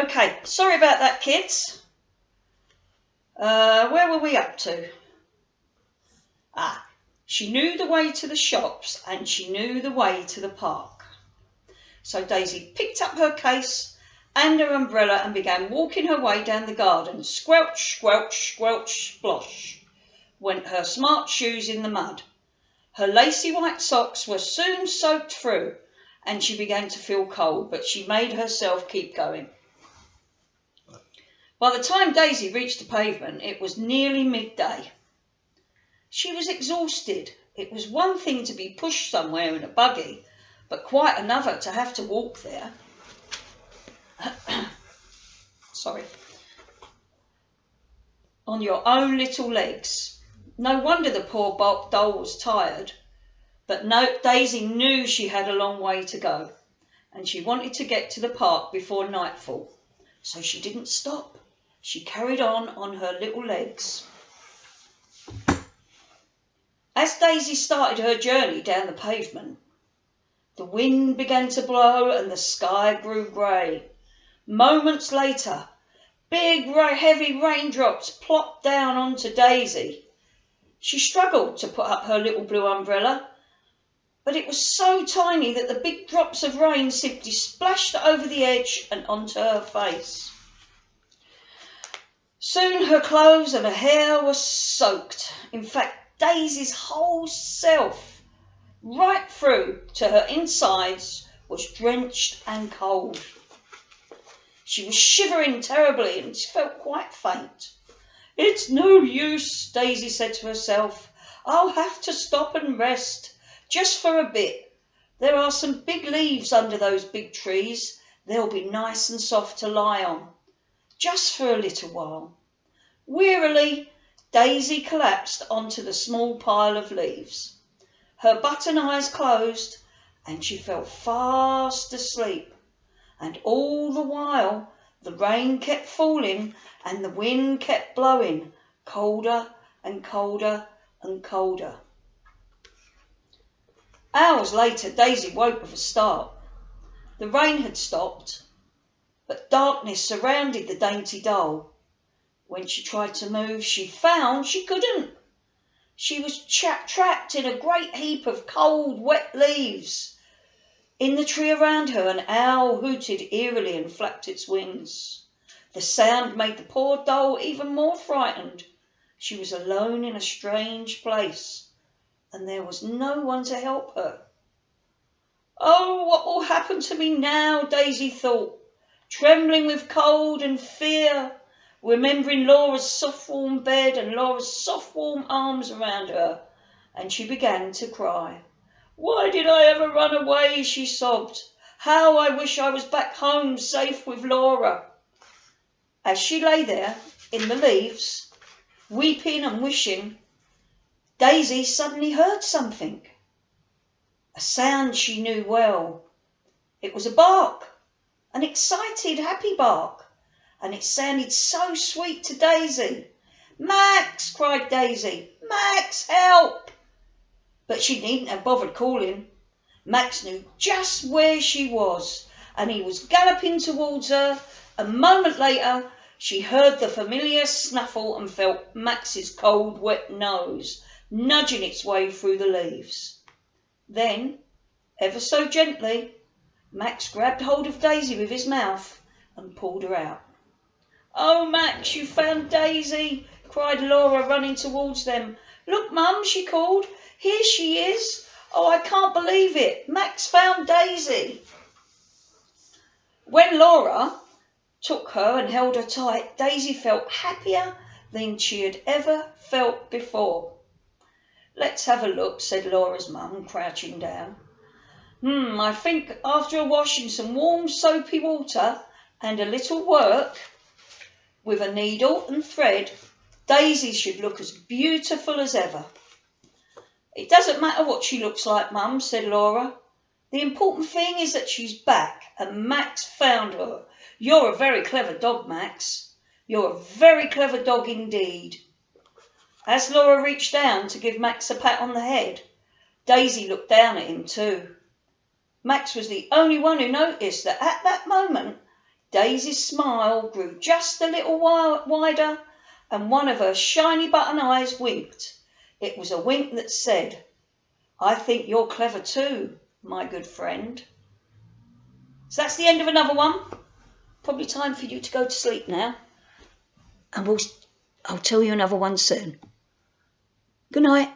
Okay, sorry about that, kids. Where were we up to? She knew the way to the shops and she knew the way to the park. So Daisy picked up her case and her umbrella and began walking her way down the garden. Squelch, squelch, squelch, splosh went her smart shoes in the mud. Her lacy white socks were soon soaked through and she began to feel cold, but she made herself keep going. By the time Daisy reached the pavement, it was nearly midday. She was exhausted. It was one thing to be pushed somewhere in a buggy, but quite another to have to walk there. Sorry. On your own little legs. No wonder the poor doll was tired. But Daisy knew she had a long way to go, and she wanted to get to the park before nightfall. So she didn't stop. She carried on her little legs. As Daisy started her journey down the pavement, the wind began to blow and the sky grew grey. Moments later, big heavy raindrops plopped down onto Daisy. She struggled to put up her little blue umbrella, but it was so tiny that the big drops of rain simply splashed over the edge and onto her face. Soon her clothes and her hair were soaked. In fact, Daisy's whole self, right through to her insides, was drenched and cold. She was shivering terribly and felt quite faint. "It's no use," Daisy said to herself. "I'll have to stop and rest, just for a bit. There are some big leaves under those big trees. They'll be nice and soft to lie on, just for a little while." Wearily, Daisy collapsed onto the small pile of leaves. Her button eyes closed and she fell fast asleep. And all the while the rain kept falling and the wind kept blowing, colder and colder and colder. Hours later, Daisy woke with a start. The rain had stopped, but darkness surrounded the dainty doll. When she tried to move, she found she couldn't. She was trapped in a great heap of cold, wet leaves. In the tree around her, an owl hooted eerily and flapped its wings. The sound made the poor doll even more frightened. She was alone in a strange place, and there was no one to help her. "Oh, what will happen to me now?" Daisy thought, trembling with cold and fear, remembering Laura's soft warm bed and Laura's soft warm arms around her, and she began to cry. "Why did I ever run away?" she sobbed. "How I wish I was back home safe with Laura." As she lay there in the leaves, weeping and wishing, Daisy suddenly heard something. A sound she knew well. It was a bark, an excited, happy bark, and it sounded so sweet to Daisy. "Max!" cried Daisy. "Max, help!" But she needn't have bothered calling. Max knew just where she was, and he was galloping towards her. A moment later, she heard the familiar snuffle and felt Max's cold, wet nose nudging its way through the leaves. Then, ever so gently, Max grabbed hold of Daisy with his mouth and pulled her out. "Oh, Max, you found Daisy!" cried Laura, running towards them. "Look, Mum," she called. "Here she is. Oh, I can't believe it. Max found Daisy." When Laura took her and held her tight, Daisy felt happier than she had ever felt before. "Let's have a look," said Laura's mum, crouching down. I think after a wash in some warm soapy water and a little work with a needle and thread, Daisy should look as beautiful as ever." "It doesn't matter what she looks like, Mum," said Laura. "The important thing is that she's back and Max found her. You're a very clever dog, Max. You're a very clever dog indeed." As Laura reached down to give Max a pat on the head, Daisy looked down at him too. Max was the only one who noticed that at that moment Daisy's smile grew just a little wider, and one of her shiny button eyes winked. It was a wink that said, "I think you're clever too, my good friend." So that's the end of another one. Probably time for you to go to sleep now. And I'll tell you another one soon. Good night.